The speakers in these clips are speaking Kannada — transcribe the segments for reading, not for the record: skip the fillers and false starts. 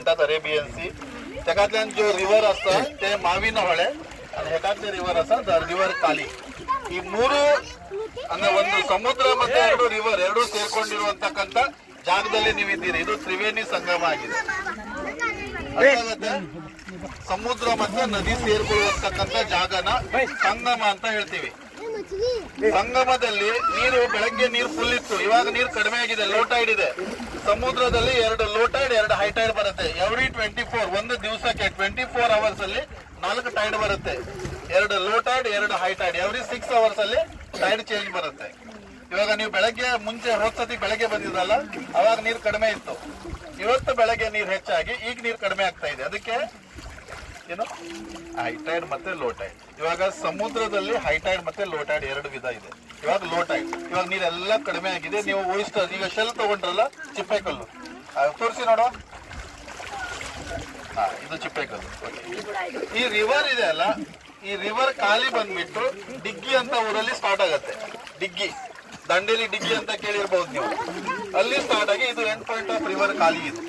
म्हणतात अरेबियन सी. त्यातल्यान जो रिव्हर असता ते माविन ಹೊಳೆ आणि हेकातले रिव्हर असता रिव्हर काली. ಈ ಮೂರು ಅಂದ್ರೆ ಒಂದು ಸಮುದ್ರ ಮತ್ತೆ ಎರಡು ರಿವರ್ ಎರಡು ಸೇರ್ಕೊಂಡಿರುವಂತಕ್ಕಂತ ಜಾಗದಲ್ಲಿ ನೀವಿದ್ದೀರಿ. ಇದು ತ್ರಿವೇಣಿ ಸಂಗಮ ಆಗಿದೆ. ಸಮುದ್ರ ಮತ್ತೆ ನದಿ ಸೇರ್ಕೊಳ್ಳುವಂತಕ್ಕಂತ ಜಾಗನ ಸಂಗಮ ಅಂತ ಹೇಳ್ತೀವಿ. ಸಂಗಮದಲ್ಲಿ ನೀರು ಬೆಳಗ್ಗೆ ನೀರು ಫುಲ್ ಇತ್ತು, ಇವಾಗ ನೀರು ಕಡಿಮೆ ಆಗಿದೆ, ಲೋ ಟೈಡ್ ಇದೆ. ಸಮುದ್ರದಲ್ಲಿ 2 ಲೋ ಟೈಡ್ 2 ಹೈ ಟೈಡ್ ಬರುತ್ತೆ. ಎವ್ರಿ 24 ಒಂದು ದಿವಸಕ್ಕೆ 24 ಅವರ್ಸ್ ಅಲ್ಲಿ 4 ಟೈಡ್ ಬರುತ್ತೆ. 2 low tide 2 high tide every 6 hours ಅಲ್ಲಿ ಟೈಡ್ ಚೇಂಜ್ ಬರುತ್ತೆ. ಇವಾಗ ನೀವು ಬೆಳಗ್ಗೆ ಮುಂಚೆ ಹೋದ್ಸತಿ ಬೆಳಗ್ಗೆ ಬಂದಿದ್ರಲ್ಲ ಅವಾಗ ನೀರು ಕಡಿಮೆ ಇತ್ತು, ಇವತ್ತು ಬೆಳಗ್ಗೆ ನೀರು ಹೆಚ್ಚಾಗಿ ಈಗ ನೀರು ಕಡಿಮೆ ಆಗ್ತಾ ಇದೆ. ಅದಕ್ಕೆ ಏನು ಹೈ ಟೈಡ್ ಮತ್ತೆ ಲೋ ಟೈಡ್. ಇವಾಗ ಸಮುದ್ರದಲ್ಲಿ ಹೈ ಟೈಡ್ ಮತ್ತೆ ಲೋ ಟೈಡ್ 2 ವಿಧ ಇದೆ. ಇವಾಗ ಲೋ ಟೈಡ್, ಇವಾಗ ನೀರೆಲ್ಲ ಕಡಿಮೆ ಆಗಿದೆ. ನೀವು ಓಯಿಸ್ಟರ್ ಈಗ ಶೆಲ್ ತಗೊಂಡ್ರಲ್ಲ ಚಿಪ್ಪೆಕಲ್ಲು ತೋರಿಸಿ ನೋಡುವ. ಇದು ಚಿಪ್ಪೆಕಲ್ಲು. ಈ ರಿವರ್ ಇದೆ ಅಲ್ಲ, ಈ ರಿವರ್ ಖಾಲಿ ಬಂದ್ಬಿಟ್ಟು ಡಿಗ್ಗಿ ಅಂತ ಊರಲ್ಲಿ ಸ್ಟಾರ್ಟ್ ಆಗತ್ತೆ. ಡಿಗ್ಗಿ ದಂಡೇಲಿ ಡಿಗ್ಗಿ ಅಂತ ಕೇಳಿರ್ಬಹುದು ನೀವು. ಅಲ್ಲಿ ಸ್ಟಾರ್ಟ್ ಆಗಿ ಇದು ಎಂಡ್ ಪಾಯಿಂಟ್ ಆಫ್ ರಿವರ್ ಖಾಲಿ ಇದೆ.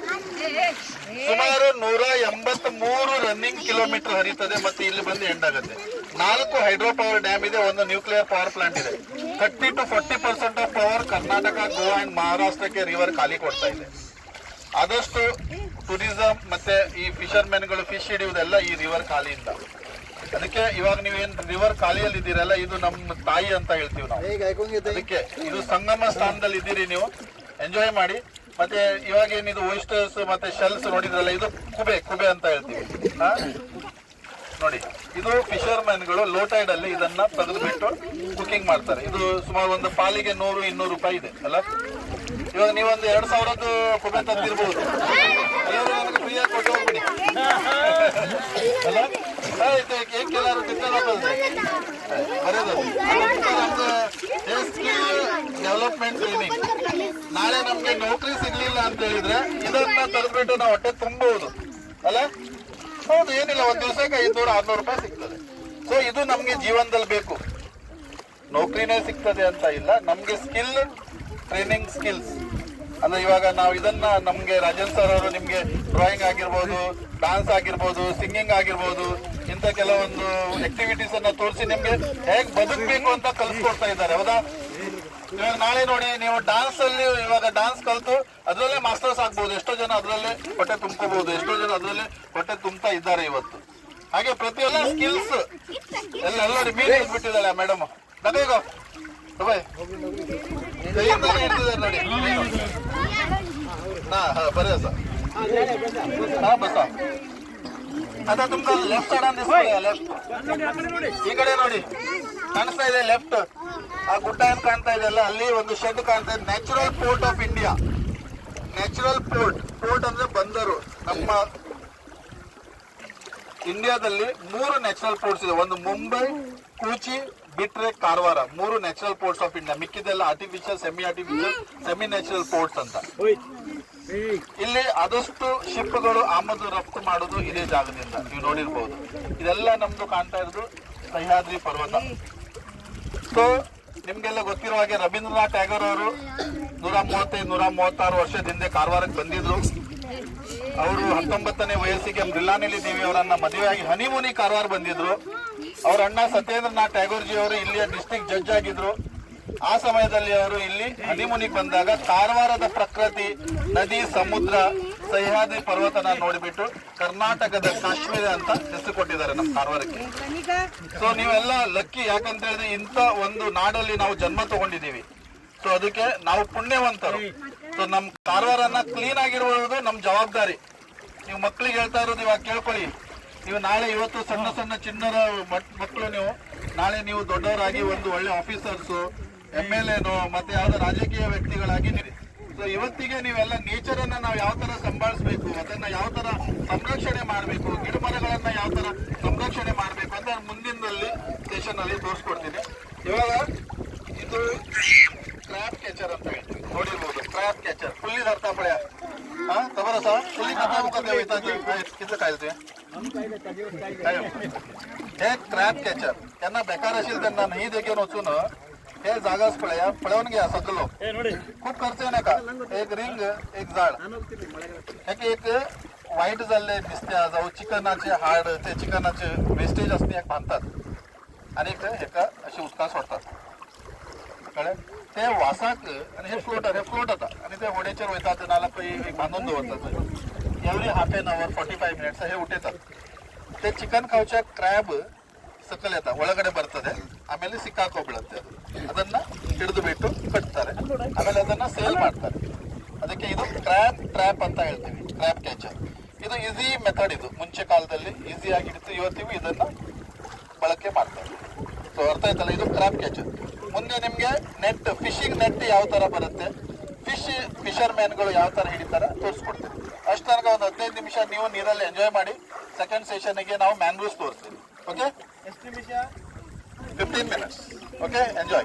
ಸುಮಾರು 183 ರನ್ನಿಂಗ್ ಕಿಲೋಮೀಟರ್ ಹರಿತದೆ ಮತ್ತೆ ಇಲ್ಲಿ ಬಂದು ಎಂಡ್ ಆಗುತ್ತೆ. 4 ಹೈಡ್ರೋ ಪವರ್ ಡ್ಯಾಮ್ ಇದೆ, 1 ನ್ಯೂಕ್ಲಿಯರ್ ಪವರ್ ಪ್ಲಾಂಟ್ ಇದೆ. 30 to 40% of power Karnataka, Goa and ಮಹಾರಾಷ್ಟ್ರಕ್ಕೆ ರಿವರ್ ಖಾಲಿ ಕೊಡ್ತಾ ಇದೆ. ಆದಷ್ಟು ಟೂರಿಸಂ ಮತ್ತೆ ಈ ಫಿಶರ್ಮೆನ್ಗಳು ಫಿಶ್ ಹಿಡಿಯುವುದೆಲ್ಲ ಈ ರಿವರ್ ಖಾಲಿಯಿಂದ. ಅದಕ್ಕೆ ಇವಾಗ ನೀವೇನ್ ರಿವರ್ ಖಾಲಿಯಲ್ಲಿ ಇದ್ದೀರಲ್ಲ ಇದು ನಮ್ಮ ತಾಯಿ ಅಂತ ಹೇಳ್ತೀವಿ ನಾವು. ಅದಕ್ಕೆ ಇದು ಸಂಗಮ ಸ್ಥಾನದಲ್ಲಿ ಇದ್ದೀರಿ, ನೀವು ಎಂಜಾಯ್ ಮಾಡಿ. ಮತ್ತೆ ಇವಾಗ ಏನಿದು ಓಯಿಸ್ಟರ್ಸ್ ಮತ್ತೆ ಶೆಲ್ಸ್ ನೋಡಿದ್ರಲ್ಲ ಇದು ಕುಬೆ ಅಂತ ಹೇಳ್ತೀವಿ. ನೋಡಿ ಇದು ಫಿಶರ್ಮೆನ್ಗಳು ಲೋ ಟೈಡ್ ಅಲ್ಲಿ ಇದನ್ನ ತೆಗೆದುಬಿಟ್ಟು ಕುಕಿಂಗ್ ಮಾಡ್ತಾರೆ. ಇದು ಸುಮಾರು ಒಂದು ಪಾಲಿಗೆ 100-200 ರೂಪಾಯಿ ಇದೆ ಅಲ್ಲ. ಇವಾಗ ನೀವೊಂದು 2000 ಕುಬೆ ತಂದಿರ್ಬೋದು, ಎಲ್ಲರೂ ನನಗೆ ಫ್ರೀಯಾಗಿ ಕೊಟ್ಟು ಹೋಗ್ಬಿಡಿ ಅಲ್ಲ. ಎಲ್ಲರೂ ಡೆವಲಪ್ಮೆಂಟ್ ಟ್ರೈನಿಂಗ್. ನಾಳೆ ನಮ್ಗೆ ನೌಕರಿ ಸಿಗ್ಲಿಲ್ಲ ಅಂತ ಹೇಳಿದ್ರೆ ಇದನ್ನ ತೆಗೆದ್ಬಿಟ್ಟು ನಾವು ಹೊಟ್ಟೆ ತುಂಬಬಹುದು ಅಲ್ಲ. ಹೌದು, ಏನಿಲ್ಲ, ಒಂದ್ ದಿವಸಕ್ಕೆ 500-600 ರೂಪಾಯಿ ಸಿಗ್ತದೆ. ಸೊ ಇದು ನಮ್ಗೆ ಜೀವನದಲ್ಲಿ ಬೇಕು. ನೌಕರಿನೇ ಸಿಗ್ತದೆ ಅಂತ ಇಲ್ಲ, ನಮ್ಗೆ ಸ್ಕಿಲ್ ಟ್ರೈನಿಂಗ್ ಸ್ಕಿಲ್ಸ್ ಅಂದ್ರೆ ಇವಾಗ ನಾವು ಇದನ್ನ ನಮ್ಗೆ ರಾಜನ್ ಸರ್ ಅವರು ನಿಮ್ಗೆ ಡ್ರಾಯಿಂಗ್ ಆಗಿರ್ಬೋದು, ಡಾನ್ಸ್ ಆಗಿರ್ಬೋದು, ಸಿಂಗಿಂಗ್ ಆಗಿರ್ಬೋದು, ಇಂಥ ಕೆಲವೊಂದು ಆಕ್ಟಿವಿಟೀಸ್ ಅನ್ನ ತೋರಿಸಿ ನಿಮ್ಗೆ ಹೇಗ್ ಬದುಕಬೇಕು ಅಂತ ಕಲಿಸ್ಕೊಡ್ತಾ ಇದ್ದಾರೆ. ಹೌದಾ? ಇವಾಗ ನಾಳೆ ನೋಡಿ ನೀವು ಡಾನ್ಸ್ ಅಲ್ಲಿ ಇವಾಗ ಡಾನ್ಸ್ ಕಲ್ತು ಅದ್ರಲ್ಲೇ ಮಾಸ್ಟರ್ಸ್ ಆಗ್ಬಹುದು. ಎಷ್ಟೋ ಜನ ಅದ್ರಲ್ಲೇ ಹೊಟ್ಟೆ ತುಂಬ್ಕೋಬಹುದು, ಎಷ್ಟೋ ಜನ ಅದ್ರಲ್ಲೇ ಹೊಟ್ಟೆ ತುಂಬ್ತಾ ಇದ್ದಾರೆ ಇವತ್ತು. ಹಾಗೆ ಪ್ರತಿಯೊಂದು ಸ್ಕಿಲ್ಸ್ ಎಲ್ಲ ನೋಡಿ ಮೀನು ಇಟ್ಬಿಟ್ಟಿದ್ದಾಳೆ ಮೇಡಮ್. ನಗೋ ಕೈಯಿಂದಾನೆ ಇಟ್ಟಿದ್ದಾರೆ ನೋಡಿ ಬರೀ ಬಸ ಅದ ತುಂಬ ಲೆಫ್ಟ್ ಸೈಡ್ ಅಂದಿಸ್ತಾರೆ. ಲೆಫ್ಟ್ ಈ ಕಡೆ ನೋಡಿ ಕಾಣಿಸ್ತಾ ಇದೆ ಲೆಫ್ಟ್. ಆ ಗುಡ್ಡ ಏನ್ ಕಾಣ್ತಾ ಇದೆಯಲ್ಲ ಅಲ್ಲಿ ಒಂದು ಶೆಡ್ ಕಾಣ್ತಾ ಇದೆ. Natural port of India. Natural port ಅಂದ್ರೆ ಬಂದರು. ನಮ್ಮ ಇಂಡಿಯಾದಲ್ಲಿ 3 ನ್ಯಾಚುರಲ್ ಪೋರ್ಟ್ಸ್ ಇದೆ. ಒಂದು ಮುಂಬೈ, ಕೂಚಿ ಬಿಟ್ರೆ Karwar. 3 natural ports of India. ಮಿಕ್ಕಿದೆಲ್ಲ artificial, semi artificial, semi natural ports ಅಂತ. ಇಲ್ಲಿ ಆದಷ್ಟು ಶಿಪ್ಗಳು ಆಮದು ರಫ್ತು ಮಾಡೋದು ಇದೇ ಜಾಗದಿಂದ. ನೀವು ನೋಡಿರ್ಬಹುದು. ಇದೆಲ್ಲ ನಮ್ದು ಕಾಣ್ತಾ ಇರೋದು ಸಹ್ಯಾದ್ರಿ ಪರ್ವತ. ಸೊ ನಿಮ್ಗೆಲ್ಲ ಗೊತ್ತಿರೋ ಹಾಗೆ ರವೀಂದ್ರನಾಥ್ ಟ್ಯಾಗೋರ್ ಅವರು 135-136 ವರ್ಷದಿಂದ ಕಾರವಾರಕ್ಕೆ ಬಂದಿದ್ರು. ಅವರು 19ನೇ ವಯಸ್ಸಿಗೆ ಮೃಲ್ಲಾನಿಲಿ ದೇವಿ ಅವರನ್ನ ಮದುವೆಯಾಗಿ ಹನಿಮೂನಿ ಕಾರವಾರ ಬಂದಿದ್ರು. ಅವ್ರ ಅಣ್ಣ ಸತ್ಯೇಂದ್ರನಾಥ್ ಟ್ಯಾಗೋರ್ ಜಿ ಅವರು ಇಲ್ಲಿಯ ಡಿಸ್ಟ್ರಿಕ್ಟ್ ಜಡ್ಜ್ ಆಗಿದ್ರು. ಆ ಸಮಯದಲ್ಲಿ ಅವರು ಇಲ್ಲಿ ಹನಿಮೂನಿಗೆ ಬಂದಾಗ ಕಾರವಾರದ ಪ್ರಕೃತಿ, ನದಿ, ಸಮುದ್ರ, ಸಹ್ಯಾದ್ರಿ ಪರ್ವತನ ನೋಡಿಬಿಟ್ಟು ಕರ್ನಾಟಕದ ಕಾಶ್ಮೀರ ಅಂತ ಹೆಸರು ಕೊಟ್ಟಿದ್ದಾರೆ ನಮ್ಮ ಕಾರವಾರಕ್ಕೆ. ಸೊ ನೀವೆಲ್ಲ ಲಕ್ಕಿ, ಯಾಕಂತ ಹೇಳಿದ್ರೆ ಇಂಥ ಒಂದು ನಾಡಲ್ಲಿ ನಾವು ಜನ್ಮ ತಗೊಂಡಿದ್ದೀವಿ. ಸೊ ಅದಕ್ಕೆ ನಾವು ಪುಣ್ಯವಂತರು. ಸೊ ನಮ್ ಕಾರವಾರನ್ನ ಕ್ಲೀನ್ ಆಗಿರುವುದು ನಮ್ ಜವಾಬ್ದಾರಿ. ನೀವು ಮಕ್ಕಳಿಗೆ ಹೇಳ್ತಾ ಇರೋದು ಇವಾಗ ಕೇಳ್ಕೊಳ್ಳಿ. ನೀವು ನಾಳೆ ಇವತ್ತು ಸಣ್ಣ ಚಿನ್ನರ ಮಕ್ಕಳು, ನೀವು ನಾಳೆ ನೀವು ದೊಡ್ಡವರಾಗಿ ಒಂದು ಒಳ್ಳೆ ಆಫೀಸರ್ಸು, MLA ಮತ್ತೆ ಯಾವ್ದೋ ರಾಜಕೀಯ ವ್ಯಕ್ತಿಗಳಾಗಿ. ಸೊ ಇವತ್ತಿಗೆ ನೀವೆಲ್ಲ ನೇಚರ್ ಅನ್ನ ನಾವು ಯಾವ ತರ ಸಂಭಾಳಿಸ್ಬೇಕು, ಅದನ್ನ ಯಾವ ತರ ಸಂರಕ್ಷಣೆ ಮಾಡಬೇಕು, ಗಿಡ ಮರಗಳನ್ನ ಯಾವ ತರ ಸಂರಕ್ಷಣೆ ಮಾಡಬೇಕು ಅಂತ ಮುಂದಿನಲ್ಲಿ ಸೆಷನ್ ಅಲ್ಲಿ ತೋರಿಸ್ಕೊಡ್ತೀನಿ. ಇವಾಗ ಇದು ಕ್ರ್ಯಾಬ್ ಕ್ಯಾಚರ್ ಅಂತ ಹೇಳ್ತೀವಿ, ನೋಡಿರ್ಬೋದು. ಕ್ರ್ಯಾಬ್ ಕ್ಯಾಚರ್ ಫುಲ್ಲಿ धरता पड्या खबर असा फुल्ली कथा कितलं कायलते हे क्रॅब कॅचर. त्यांना बेकार असेल त्यांना नाही देखील वचून हे जागाच पळया पळवून घ्या सकलो. खूप खर्च आहे का. एक रिंग, एक जाळ, एक वाईट जाल्ले नुस्तें जावं चिकनाचे हाड ते चिकनाचे वेस्टेज आसा ती बांदतात आनी हेका अशी उदकां सोडतात कळ्ळें ते वासाक आनी हे फ्लोट जाता आनी ते होडयेचेर वयतात नाल्यार खंय बांदून दवरतात every half an hour 45 minutes हे उठयतात ते चिकन खावचे क्रॅब सकल येता ಒಳಗಡೆ ಬರ್ತದೆ ಆಮೇಲೆ ಸಿಕ್ಕಾಕೊಬಿಡುತ್ತೆ ಅದನ್ನ ಹಿಡಿದು ಬಿಟ್ಟು ಕಟ್ತಾರೆ ಆಮೇಲೆ ಅದನ್ನ ಸೇಲ್ ಮಾಡ್ತಾರೆ ಅದಕ್ಕೆ ಇದು ಕ್ರ್ಯಾಬ್ ಟ್ರ್ಯಾಪ್ ಅಂತ ಹೇಳ್ತೀವಿ ಕ್ರ್ಯಾಬ್ ಕ್ಯಾಚರ್ ಇದು ಈಸಿ ಮೆಥಡ್ ಇದು ಮುಂಚೆ ಕಾಲದಲ್ಲಿ ಈಸಿಯಾಗಿ ಹಿಡಿತು ಇವತ್ತಿಗೂ ಇದನ್ನ ಬಳಕೆ ಮಾಡ್ತಾರೆ ಸೊ ಅರ್ಥ ಆಯ್ತಲ್ಲ ಇದು ಕ್ರ್ಯಾಬ್ ಕ್ಯಾಚರ್ ಮುಂದೆ ನಿಮಗೆ ನೆಟ್ ಫಿಶಿಂಗ್ ನೆಟ್ ಯಾವ ತರ ಬರುತ್ತೆ ಫಿಶರ್ ಮ್ಯಾನ್ಗಳು ಯಾವ ತರ ಹಿಡಿತಾರೆ ತೋರಿಸ್ಕೊಡ್ತೀವಿ ಅಷ್ಟು ತನಕ ಒಂದು 15 ನಿಮಿಷ ನೀವು ನೀರಲ್ಲಿ ಎಂಜಾಯ್ ಮಾಡಿ ಸೆಕೆಂಡ್ ಸೆಷನ್ಗೆ ನಾವು ಮ್ಯಾಂಗ್ರೂವ್ಸ್ ತೋರಿಸ್ತೀವಿ ಓಕೆ 15 minutes. Okay, enjoy.